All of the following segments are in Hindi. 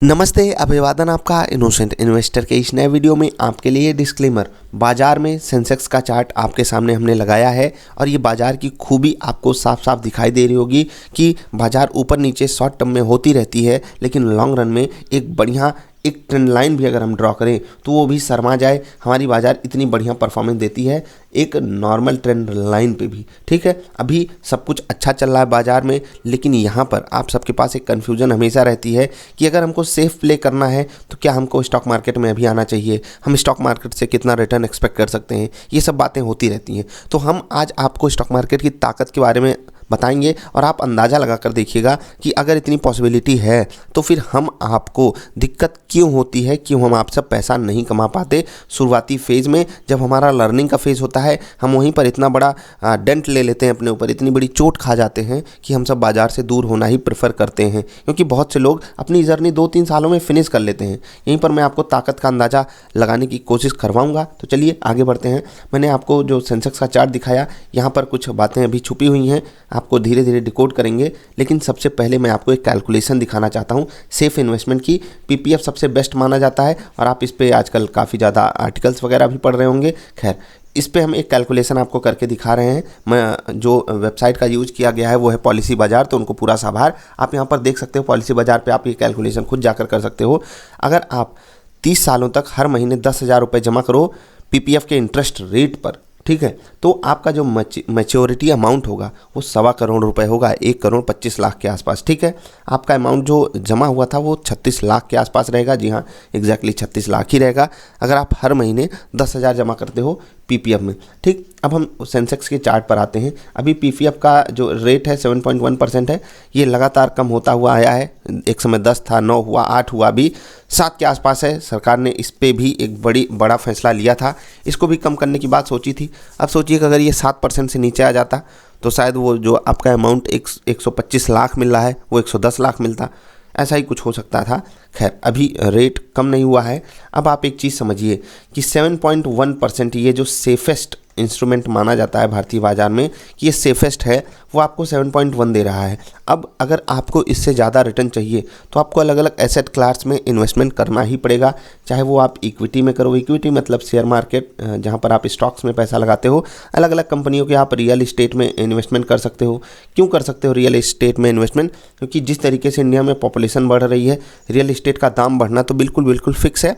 नमस्ते, अभिवादन आपका इनोसेंट इन्वेस्टर के इस नए वीडियो में आपके लिए डिस्क्लेमर। बाजार में सेंसेक्स का चार्ट आपके सामने हमने लगाया है और ये बाजार की खूबी आपको साफ साफ दिखाई दे रही होगी कि बाजार ऊपर नीचे शॉर्ट टर्म में होती रहती है, लेकिन लॉन्ग रन में एक बढ़िया एक ट्रेंड लाइन भी अगर हम ड्रॉ करें तो वो भी शर्मा जाए। हमारी बाजार इतनी बढ़िया परफॉर्मेंस देती है एक नॉर्मल ट्रेंड लाइन पे भी। ठीक है, अभी सब कुछ अच्छा चल रहा है बाजार में, लेकिन यहाँ पर आप सबके पास एक कन्फ्यूजन हमेशा रहती है कि अगर हमको सेफ प्ले करना है तो क्या हमको स्टॉक मार्केट में अभी आना चाहिए, हम स्टॉक मार्केट से कितना रिटर्न एक्सपेक्ट कर सकते हैं। ये सब बातें होती रहती हैं। तो हम आज आपको स्टॉक मार्केट की ताकत के बारे में बताएंगे और आप अंदाज़ा लगा कर देखिएगा कि अगर इतनी पॉसिबिलिटी है तो फिर हम आपको दिक्कत क्यों होती है, क्यों हम आपसे पैसा नहीं कमा पाते शुरुआती फेज़ में। जब हमारा लर्निंग का फेज़ होता है हम वहीं पर इतना बड़ा डेंट ले लेते हैं अपने ऊपर, इतनी बड़ी चोट खा जाते हैं कि हम सब बाज़ार से दूर होना ही प्रेफर करते हैं, क्योंकि बहुत से लोग अपनी जर्नी 2-3 सालों में फिनिश कर लेते हैं। यहीं पर मैं आपको ताकत का अंदाज़ा लगाने की कोशिश करवाऊँगा। तो चलिए आगे बढ़ते हैं। मैंने आपको जो सेंसेक्स का चार्ट दिखाया, यहाँ पर कुछ बातें अभी छुपी हुई हैं, आपको धीरे धीरे डिकोड करेंगे। लेकिन सबसे पहले मैं आपको एक कैलकुलेशन दिखाना चाहता हूँ सेफ इन्वेस्टमेंट की। पीपीएफ सबसे बेस्ट माना जाता है और आप इस पे आजकल काफ़ी ज़्यादा आर्टिकल्स वगैरह भी पढ़ रहे होंगे। खैर, इस पे हम एक कैलकुलेशन आपको करके दिखा रहे हैं। मैं जो वेबसाइट का यूज़ किया गया है वो है पॉलिसी बाजार, तो उनको पूरा आभार। आप यहाँ पर देख सकते हो पॉलिसी बाजार पर आप ये कैलकुलेशन खुद जाकर कर सकते हो। अगर आप 30 सालों तक हर महीने 10,000 रुपये जमा करो पीपीएफ के इंटरेस्ट रेट पर, ठीक है, तो आपका जो मैच्योरिटी अमाउंट होगा वो 1.25 करोड़ रुपए होगा, 1,25 लाख के आसपास। ठीक है, आपका अमाउंट जो जमा हुआ था वो 36 लाख के आसपास रहेगा। जी हाँ, एग्जैक्टली 36 लाख ही रहेगा अगर आप हर महीने 10,000 जमा करते हो पीपीएफ में। ठीक, अब हम सेंसेक्स के चार्ट पर आते हैं। अभी पीपीएफ का जो रेट है 7.1% है। ये लगातार कम होता हुआ आया है। एक समय 10 था, 9 हुआ, 8 हुआ, अभी 7 के आसपास है। सरकार ने इस पे भी एक बड़ा फैसला लिया था, इसको भी कम करने की बात सोची थी। अब सोचिए कि अगर ये 7% से नीचे आ जाता तो शायद वो जो आपका अमाउंट 125 लाख मिल रहा है वो 110 लाख मिलता, ऐसा ही कुछ हो सकता था। खैर, अभी रेट कम नहीं हुआ है। अब आप एक चीज़ समझिए कि 7.1% ये जो सेफेस्ट इंस्ट्रूमेंट माना जाता है भारतीय बाजार में कि ये सेफेस्ट है, वो आपको 7.1 दे रहा है। अब अगर आपको इससे ज़्यादा रिटर्न चाहिए तो आपको अलग अलग एसेट क्लास में इन्वेस्टमेंट करना ही पड़ेगा। चाहे वो आप इक्विटी में करो, इक्विटी मतलब शेयर मार्केट जहाँ पर आप स्टॉक्स में पैसा लगाते हो, अलग अलग कंपनियों के आप रियल इस्टेट में इन्वेस्टमेंट कर सकते हो। क्यों कर सकते हो रियल इस्टेट में इन्वेस्टमेंट? क्योंकि जिस तरीके से इंडिया में पॉपुलेशन बढ़ रही है, रियल इस्टेट का दाम बढ़ना तो बिल्कुल फिक्स है।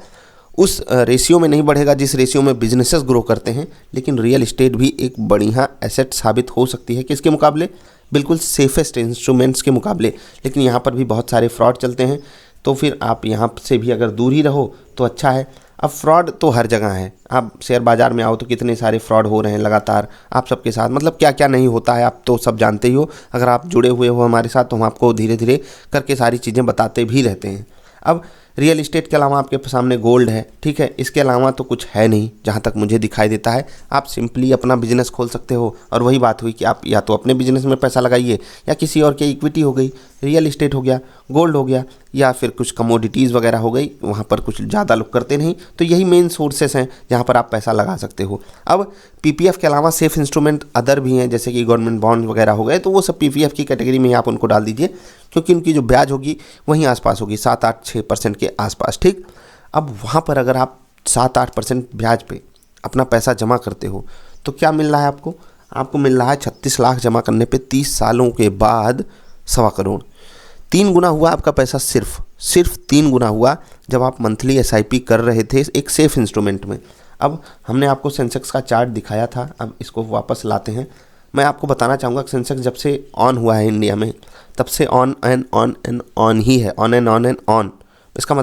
उस रेशियो में नहीं बढ़ेगा जिस रेशियो में बिजनेसेस ग्रो करते हैं, लेकिन रियल इस्टेट भी एक बढ़िया एसेट साबित हो सकती है। किसके मुकाबले? बिल्कुल सेफेस्ट इंस्ट्रूमेंट्स के मुकाबले। लेकिन यहाँ पर भी बहुत सारे फ्रॉड चलते हैं, तो फिर आप यहाँ से भी अगर दूर ही रहो तो अच्छा है। अब फ्रॉड तो हर जगह है, आप शेयर बाज़ार में आओ तो कितने सारे फ्रॉड हो रहे हैं लगातार आप सबके साथ। मतलब क्या क्या नहीं होता है आप तो सब जानते ही हो। अगर आप जुड़े हुए हो हमारे साथ तो हम आपको धीरे धीरे करके सारी चीज़ें बताते भी रहते हैं। अब रियल इस्टेट के अलावा आपके सामने गोल्ड है, ठीक है, इसके अलावा तो कुछ है नहीं जहाँ तक मुझे दिखाई देता है। आप सिंपली अपना बिजनेस खोल सकते हो, और वही बात हुई कि आप या तो अपने बिजनेस में पैसा लगाइए या किसी और के इक्विटी हो गई, रियल इस्टेट हो गया, गोल्ड हो गया, या फिर कुछ कमोडिटीज़ वगैरह हो गई। वहाँ पर कुछ ज़्यादा लोग करते नहीं, तो यही मेन सोर्सेस हैं जहाँ पर आप पैसा लगा सकते हो। अब पीपीएफ के अलावा सेफ इंस्ट्रूमेंट अदर भी हैं, जैसे कि गवर्नमेंट बॉन्ड वगैरह हो गए, तो वो सब पीपीएफ की कैटेगरी में आप उनको डाल दीजिए, क्योंकि उनकी जो ब्याज होगी वहीं आसपास होगी 7-8-6% के आसपास। ठीक, अब वहाँ पर अगर आप 7-8% ब्याज पे अपना पैसा जमा करते हो तो क्या मिल रहा है आपको? आपको मिल रहा है 36 लाख जमा करने पे 30 सालों के बाद 1.25 करोड़। 3 गुना हुआ आपका पैसा, सिर्फ 3 गुना हुआ जब आप मंथली एसआईपी कर रहे थे एक सेफ इंस्ट्रूमेंट में। अब हमने आपको सेंसेक्स का चार्ट दिखाया था, अब इसको वापस लाते हैं। मैं आपको बताना चाहूँगा कि सेंसेक्स जब से ऑन हुआ है इंडिया में तब से ऑन एंड ऑन ही है, ऑन एंड ऑन। इसका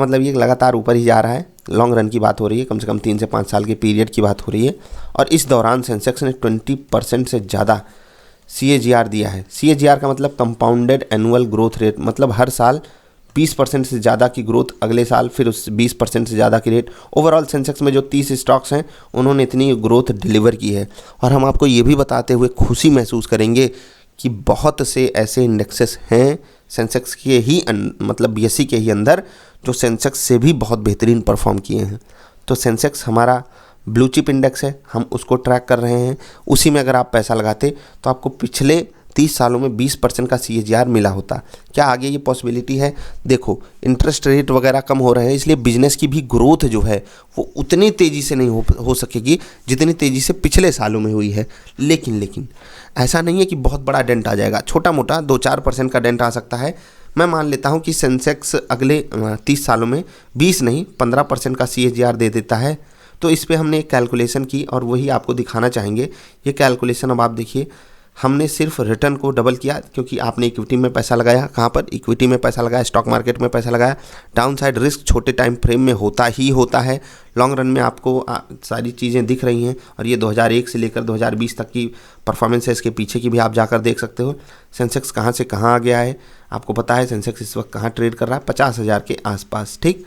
मतलब ये लगातार ऊपर ही जा रहा है। लॉन्ग रन की बात हो रही है, कम से कम 3 से 5 साल के पीरियड की बात हो रही है, और इस दौरान सेंसेक्स ने 20% से ज़्यादा CAGR दिया है। CAGR का मतलब कंपाउंडेड एनुअल ग्रोथ रेट, मतलब हर साल 20% से ज़्यादा की ग्रोथ, अगले साल फिर उस 20% से ज़्यादा की रेट। ओवरऑल सेंसेक्स में जो 30 स्टॉक्स हैं उन्होंने इतनी ग्रोथ डिलीवर की है। और हम आपको ये भी बताते हुए खुशी महसूस करेंगे कि बहुत से ऐसे इंडेक्सेस हैं सेंसेक्स के ही मतलब BSE के ही अंदर जो सेंसेक्स से भी बहुत बेहतरीन परफॉर्म किए हैं। तो सेंसेक्स हमारा ब्लू चिप इंडेक्स है, हम उसको ट्रैक कर रहे हैं। उसी में अगर आप पैसा लगाते तो आपको पिछले 30 सालों में 20% का CAGR मिला होता। क्या आगे ये पॉसिबिलिटी है? देखो, इंटरेस्ट रेट वगैरह कम हो रहे हैं, इसलिए बिजनेस की भी ग्रोथ जो है वो उतनी तेज़ी से नहीं हो सकेगी जितनी तेज़ी से पिछले सालों में हुई है। लेकिन ऐसा नहीं है कि बहुत बड़ा डेंट आ जाएगा, छोटा मोटा 2-4% का डेंट आ सकता है। मैं मान लेता हूँ कि सेंसेक्स अगले 30 सालों में 20 नहीं 15% का CAGR दे देता है। तो इस पे हमने एक कैलकुलेशन की और वही आपको दिखाना चाहेंगे। ये कैलकुलेशन अब आप देखिए, हमने सिर्फ रिटर्न को डबल किया क्योंकि आपने इक्विटी में पैसा लगाया। कहाँ पर? इक्विटी में पैसा लगाया, स्टॉक मार्केट में पैसा लगाया। डाउन साइड रिस्क छोटे टाइम फ्रेम में होता ही होता है, लॉन्ग रन में आपको सारी चीज़ें दिख रही हैं। और ये 2001 से लेकर 2020 तक की परफॉर्मेंस है, इसके पीछे की भी आप जाकर देख सकते हो। सेंसेक्स कहाँ से कहाँ आ गया है आपको पता है। सेंसेक्स इस वक्त कहाँ ट्रेड कर रहा है? 50,000 के आसपास। ठीक,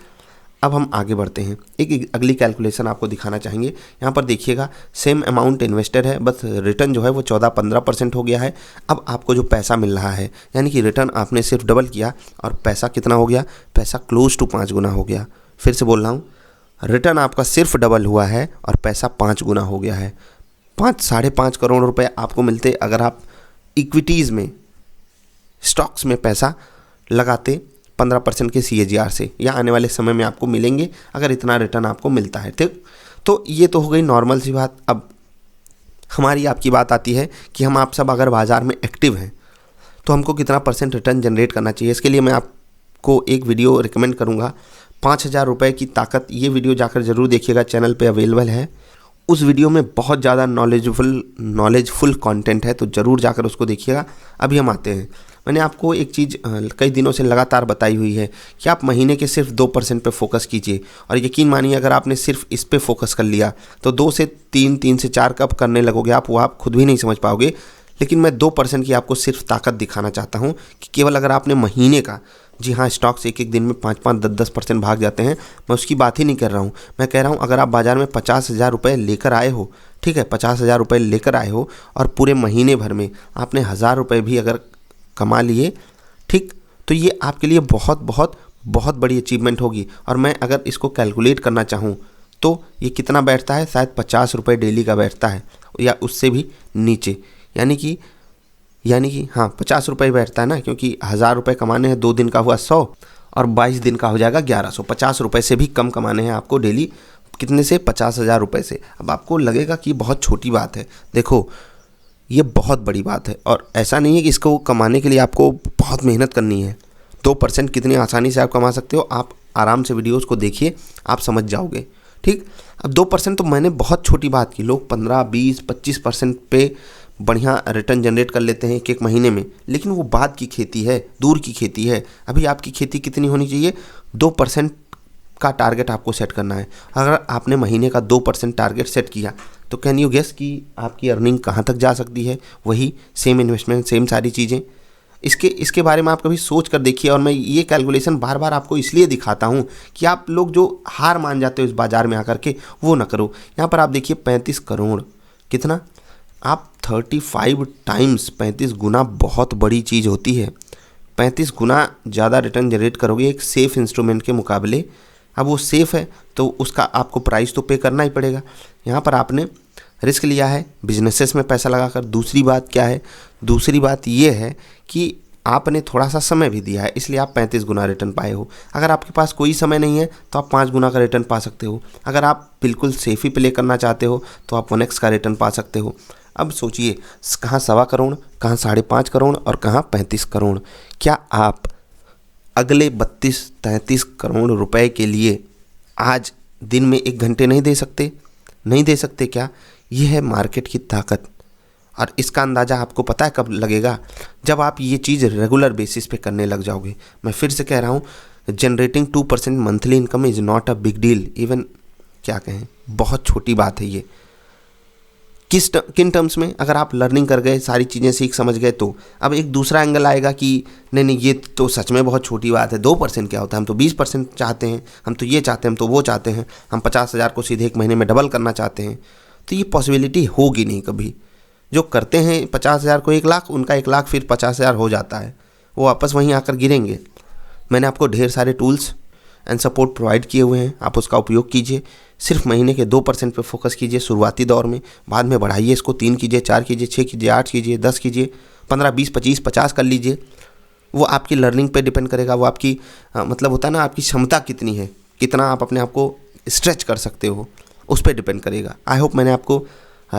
अब हम आगे बढ़ते हैं। एक अगली कैलकुलेशन आपको दिखाना चाहेंगे। यहाँ पर देखिएगा, सेम अमाउंट इन्वेस्टेड है, बस रिटर्न जो है वो 14-15% हो गया है। अब आपको जो पैसा मिल रहा है, यानी कि रिटर्न आपने सिर्फ डबल किया और पैसा कितना हो गया? पैसा क्लोज टू 5 गुना हो गया। फिर से बोल रहा हूँ, रिटर्न आपका सिर्फ डबल हुआ है और पैसा 5 गुना हो गया है। 5-5.5 करोड़ रुपये आपको मिलते अगर आप इक्विटीज़ में, स्टॉक्स में पैसा लगाते 15% के CAGR से, या आने वाले समय में आपको मिलेंगे अगर इतना रिटर्न आपको मिलता है। ठीक, तो ये तो हो गई नॉर्मल सी बात। अब हमारी आपकी बात आती है कि हम आप सब अगर बाज़ार में एक्टिव हैं तो हमको कितना % रिटर्न जनरेट करना चाहिए। इसके लिए मैं आपको एक वीडियो रिकमेंड करूँगा, 5,000 रुपये की ताकत। ये वीडियो जाकर ज़रूर देखिएगा, चैनल पे अवेलेबल है। उस वीडियो में बहुत ज़्यादा नॉलेजफुल कंटेंट है, तो ज़रूर जाकर उसको देखिएगा। अभी हम आते हैं, मैंने आपको एक चीज़ कई दिनों से लगातार बताई हुई है कि आप महीने के सिर्फ 2% पे फोकस कीजिए। और यकीन मानिए, अगर आपने सिर्फ इस पे फोकस कर लिया तो 2 से 3, 3 से 4 कब करने लगोगे आप, वो आप खुद भी नहीं समझ पाओगे। लेकिन मैं 2% की आपको सिर्फ ताकत दिखाना चाहता हूँ कि केवल अगर आपने महीने का, जी हाँ, स्टॉक्स एक दिन में 5-5, 10-10% भाग जाते हैं, मैं उसकी बात ही नहीं कर रहा हूँ। मैं कह रहा हूँ अगर आप बाज़ार में 50,000 रुपये लेकर आए हो, ठीक है, 50,000 रुपये लेकर आए हो और पूरे महीने भर में आपने 1,000 रुपये भी अगर कमा लिए, ठीक, तो ये आपके लिए बहुत बहुत बहुत बड़ी अचीवमेंट होगी। और मैं अगर इसको कैलकुलेट करना चाहूँ तो ये कितना बैठता है? शायद 50 रुपये डेली का बैठता है, या उससे भी नीचे। यानी कि हाँ, 50 रुपये बैठता है ना, क्योंकि 1,000 रुपये कमाने हैं, 2 दिन का हुआ 100 और 22 दिन का हो जाएगा 1100। 50 रुपये से भी कम कमाने हैं आपको डेली। कितने से? 50,000 रुपये से। अब आपको लगेगा कि बहुत छोटी बात है, देखो ये बहुत बड़ी बात है। और ऐसा नहीं है कि इसको कमाने के लिए आपको बहुत मेहनत करनी है। 2% कितनी आसानी से आप कमा सकते हो, आप आराम से वीडियोस को देखिए, आप समझ जाओगे। ठीक, अब 2% तो मैंने बहुत छोटी बात की। लोग 15, 20, 25% पे बढ़िया रिटर्न जनरेट कर लेते हैं एक महीने में, लेकिन वो बाद की खेती है, दूर की खेती है। अभी आपकी खेती कितनी होनी चाहिए? 2% का टारगेट आपको सेट करना है। अगर आपने महीने का 2% टारगेट सेट किया तो कैन यू गेस कि आपकी अर्निंग कहाँ तक जा सकती है? वही सेम इन्वेस्टमेंट, सेम सारी चीज़ें। इसके बारे में आप कभी सोच कर देखिए। और मैं ये कैलकुलेशन बार बार आपको इसलिए दिखाता हूँ कि आप लोग जो हार मान जाते हो इस बाज़ार में आकर के, वो ना करो। यहाँ पर आप देखिए 35 करोड़, कितना? आप 35 टाइम्स, 35 गुना बहुत बड़ी चीज़ होती है। 35 गुना ज़्यादा रिटर्न जनरेट करोगे एक सेफ़ इंस्ट्रूमेंट के मुकाबले। अब वो सेफ़ है तो उसका आपको प्राइस तो पे करना ही पड़ेगा। यहाँ पर आपने रिस्क लिया है बिजनेसेस में पैसा लगाकर। दूसरी बात क्या है? दूसरी बात ये है कि आपने थोड़ा सा समय भी दिया है, इसलिए आप 35 गुना रिटर्न पाए हो। अगर आपके पास कोई समय नहीं है तो आप 5 गुना का रिटर्न पा सकते हो। अगर आप बिल्कुल सेफ ही प्ले करना चाहते हो तो आप 1x का रिटर्न पा सकते हो। अब सोचिए, कहाँ 1.25 करोड़, कहाँ 5.5 करोड़ और कहाँ 35 करोड़। क्या आप अगले 32-33 करोड़ रुपए के लिए आज दिन में 1 घंटे नहीं दे सकते? नहीं दे सकते क्या? ये है मार्केट की ताकत। और इसका अंदाज़ा आपको पता है कब लगेगा? जब आप ये चीज़ रेगुलर बेसिस पे करने लग जाओगे। मैं फिर से कह रहा हूँ, generating 2% monthly income is not a big deal. Even क्या कहें, बहुत छोटी बात है ये। किन टर्म्स में? अगर आप लर्निंग कर गए, सारी चीज़ें सीख समझ गए, तो अब एक दूसरा एंगल आएगा कि नहीं ये तो सच में बहुत छोटी बात है। 2% क्या होता है? हम तो 20% चाहते हैं, हम तो ये चाहते हैं, हम तो वो चाहते हैं, हम 50,000 को सीधे 1 महीने में डबल करना चाहते हैं। तो ये पॉसिबिलिटी होगी नहीं कभी। जो करते हैं 50,000 को 1 लाख, उनका 1 लाख फिर 50,000 हो जाता है, वो वापस वहीं आकर गिरेंगे। मैंने आपको ढेर सारे टूल्स एंड सपोर्ट प्रोवाइड किए हुए हैं, आप उसका उपयोग कीजिए। सिर्फ महीने के 2% पे फोकस कीजिए शुरुआती दौर में, बाद में बढ़ाइए इसको 3 कीजिए, 4 कीजिए, 6 कीजिए, 8 कीजिए, 10 कीजिए, 15, 20, 25, 50 कर लीजिए। वो आपकी लर्निंग पे डिपेंड करेगा, वो आपकी मतलब होता है ना, आपकी क्षमता कितनी है, कितना आप अपने आप को स्ट्रेच कर सकते हो, उस पर डिपेंड करेगा। आई होप मैंने आपको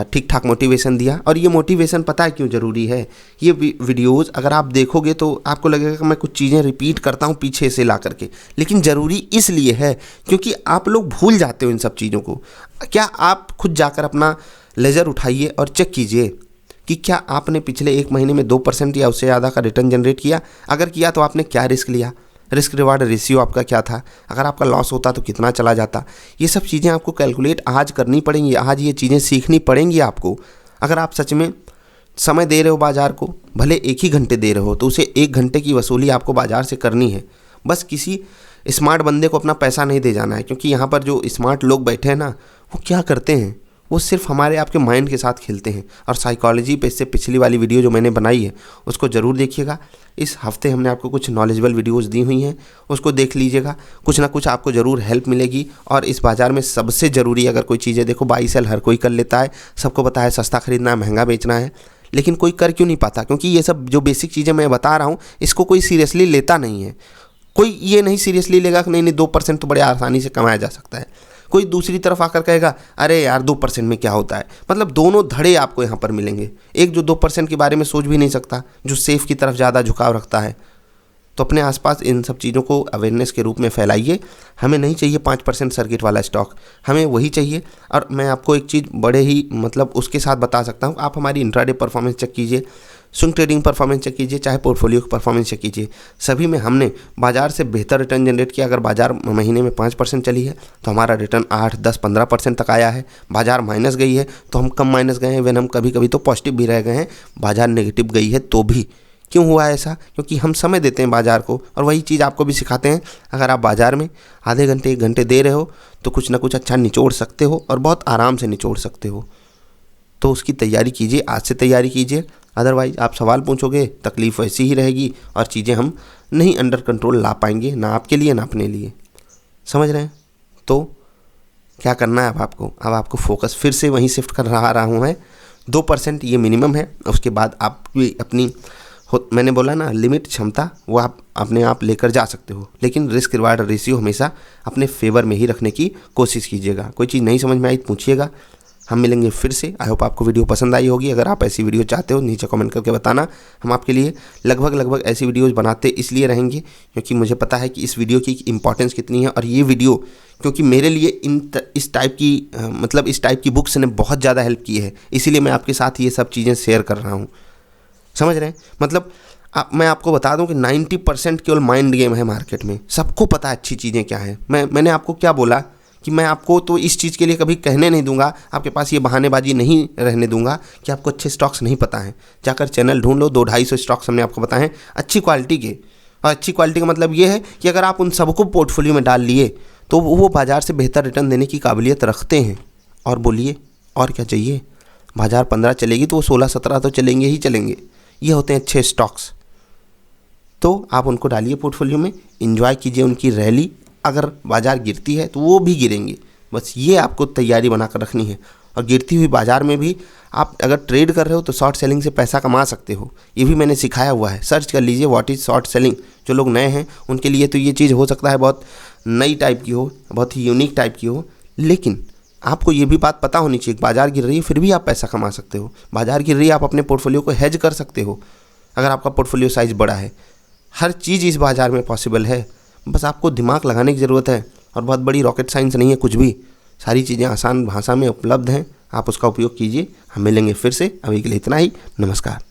ठीक ठाक मोटिवेशन दिया। और ये मोटिवेशन पता है क्यों ज़रूरी है? ये वीडियोज़ अगर आप देखोगे तो आपको लगेगा कि मैं कुछ चीज़ें रिपीट करता हूँ पीछे से ला करके, लेकिन ज़रूरी इसलिए है क्योंकि आप लोग भूल जाते हो इन सब चीज़ों को। क्या आप खुद जाकर अपना लेजर उठाइए और चेक कीजिए कि क्या आपने पिछले 1 महीने में 2% या उससे ज़्यादा का रिटर्न जनरेट किया? अगर किया तो आपने क्या रिस्क लिया, रिस्क रिवार्ड रेशियो आपका क्या था, अगर आपका लॉस होता तो कितना चला जाता? ये सब चीज़ें आपको कैलकुलेट आज करनी पड़ेंगी, आज ये चीज़ें सीखनी पड़ेंगी आपको। अगर आप सच में समय दे रहे हो बाज़ार को, भले 1 ही घंटे दे रहे हो, तो उसे 1 घंटे की वसूली आपको बाज़ार से करनी है। बस किसी स्मार्ट बंदे को अपना पैसा नहीं दे जाना है, क्योंकि यहाँ पर जो स्मार्ट लोग बैठे हैं ना, वो क्या करते हैं, वो सिर्फ हमारे आपके माइंड के साथ खेलते हैं। और साइकोलॉजी पे इससे पिछली वाली वीडियो जो मैंने बनाई है उसको ज़रूर देखिएगा। इस हफ्ते हमने आपको कुछ नॉलेजेबल वीडियोस दी हुई हैं, उसको देख लीजिएगा, कुछ ना कुछ आपको ज़रूर हेल्प मिलेगी। और इस बाज़ार में सबसे ज़रूरी अगर कोई चीज़ है, देखो बाई सेल हर कोई कर लेता है, सबको पता है सस्ता खरीदना है, महंगा बेचना है, लेकिन कोई कर क्यों नहीं पाता? क्योंकि ये सब जो बेसिक चीज़ें मैं बता रहा हूँ इसको कोई सीरियसली लेता नहीं है। कोई ये नहीं सीरियसली लेगा कि नहीं 2% तो बड़े आसानी से कमाया जा सकता है। कोई दूसरी तरफ आकर कहेगा अरे यार 2% में क्या होता है। मतलब दोनों धड़े आपको यहाँ पर मिलेंगे। एक जो 2% के बारे में सोच भी नहीं सकता, जो सेफ की तरफ ज़्यादा झुकाव रखता है। तो अपने आसपास इन सब चीज़ों को अवेयरनेस के रूप में फैलाइए। हमें नहीं चाहिए 5% सर्किट वाला स्टॉक, हमें वही चाहिए। और मैं आपको एक चीज़ बड़े ही मतलब उसके साथ बता सकता हूँ, आप हमारी इंट्राडे परफॉर्मेंस चेक कीजिए, स्विंग ट्रेडिंग परफॉर्मेंस चेक कीजिए, चाहे पोर्टफोलियो की परफॉर्मेंस चेक कीजिए, सभी में हमने बाजार से बेहतर रिटर्न जनरेट किया। अगर बाजार महीने में 5% चली है तो हमारा रिटर्न 8, 10, 15% तक आया है। बाजार माइनस गई है तो हम कम माइनस गए हैं, इवन हम कभी कभी तो पॉजिटिव भी रह गए हैं। बाजार नेगेटिव गई है तो भी। क्यों हुआ ऐसा? क्योंकि हम समय देते हैं बाज़ार को, और वही चीज़ आपको भी सिखाते हैं। अगर आप बाज़ार में आधे घंटे 1 घंटे दे रहे हो तो कुछ ना कुछ अच्छा निचोड़ सकते हो, और बहुत आराम से निचोड़ सकते हो। तो उसकी तैयारी कीजिए, आज से तैयारी कीजिए। अदरवाइज आप सवाल पूछोगे, तकलीफ़ वैसी ही रहेगी और चीज़ें हम नहीं अंडर कंट्रोल ला पाएंगे, ना आपके लिए ना अपने लिए। समझ रहे हैं? तो क्या करना है अब आपको? अब आपको फोकस फिर से वहीं शिफ्ट कर रहा हूँ मैं। 2% ये मिनिमम है, उसके बाद आप अपनी मैंने बोला ना लिमिट क्षमता, वो आप अपने आप लेकर जा सकते हो, लेकिन रिस्क रिवार्ड रेशियो हमेशा अपने फेवर में ही रखने की कोशिश कीजिएगा। कोई चीज़ नहीं समझ में आई पूछिएगा, हम मिलेंगे फिर से। आई होप आपको वीडियो पसंद आई होगी। अगर आप ऐसी वीडियो चाहते हो नीचे कमेंट करके बताना। हम आपके लिए लगभग ऐसी वीडियोज़ बनाते इसलिए रहेंगे क्योंकि मुझे पता है कि इस वीडियो की इंपॉर्टेंस कितनी है। और ये वीडियो क्योंकि मेरे लिए इस टाइप की बुक्स ने बहुत ज़्यादा हेल्प की है, इसीलिए मैं आपके साथ ये सब चीज़ें शेयर कर रहा हूँ। समझ रहे हैं? मतलब मैं आपको बता दूं कि 90% केवल माइंड गेम है मार्केट में। सबको पता है अच्छी चीज़ें क्या हैं। मैंने आपको क्या बोला कि मैं आपको तो इस चीज़ के लिए कभी कहने नहीं दूंगा, आपके पास ये बहानेबाजी नहीं रहने दूंगा कि आपको अच्छे स्टॉक्स नहीं पता हैं। जाकर चैनल ढूंढ लो, 200-250 स्टॉक्स हमने आपको बताए हैं अच्छी क्वालिटी के। और अच्छी क्वालिटी का मतलब ये है कि अगर आप उन सबको पोर्टफोलियो में डाल लिए तो वो बाज़ार से बेहतर रिटर्न देने की काबिलियत रखते हैं। और बोलिए और क्या चाहिए? बाज़ार 15 चलेगी तो वो 16-17 तो चलेंगे ही चलेंगे। ये होते हैं अच्छे स्टॉक्स। तो आप उनको डालिए पोर्टफोलियो में, एंजॉय कीजिए उनकी रैली। अगर बाज़ार गिरती है तो वो भी गिरेंगे, बस ये आपको तैयारी बनाकर रखनी है। और गिरती हुई बाज़ार में भी आप अगर ट्रेड कर रहे हो तो शॉर्ट सेलिंग से पैसा कमा सकते हो। ये भी मैंने सिखाया हुआ है, सर्च कर लीजिए व्हाट इज़ शॉर्ट सेलिंग। जो लोग नए हैं उनके लिए तो ये चीज़ हो सकता है बहुत नई टाइप की हो, बहुत ही यूनिक टाइप की हो, लेकिन आपको ये भी बात पता होनी चाहिए, बाज़ार गिर रही है फिर भी आप पैसा कमा सकते हो। बाज़ार गिर रही है, आप अपने पोर्टफोलियो को हेज कर सकते हो अगर आपका पोर्टफोलियो साइज़ बड़ा है। हर चीज़ इस बाज़ार में पॉसिबल है, बस आपको दिमाग लगाने की ज़रूरत है। और बहुत बड़ी रॉकेट साइंस नहीं है कुछ भी, सारी चीज़ें आसान भाषा में उपलब्ध हैं, आप उसका उपयोग कीजिए। हम मिलेंगे फिर से, अभी के लिए इतना ही। नमस्कार।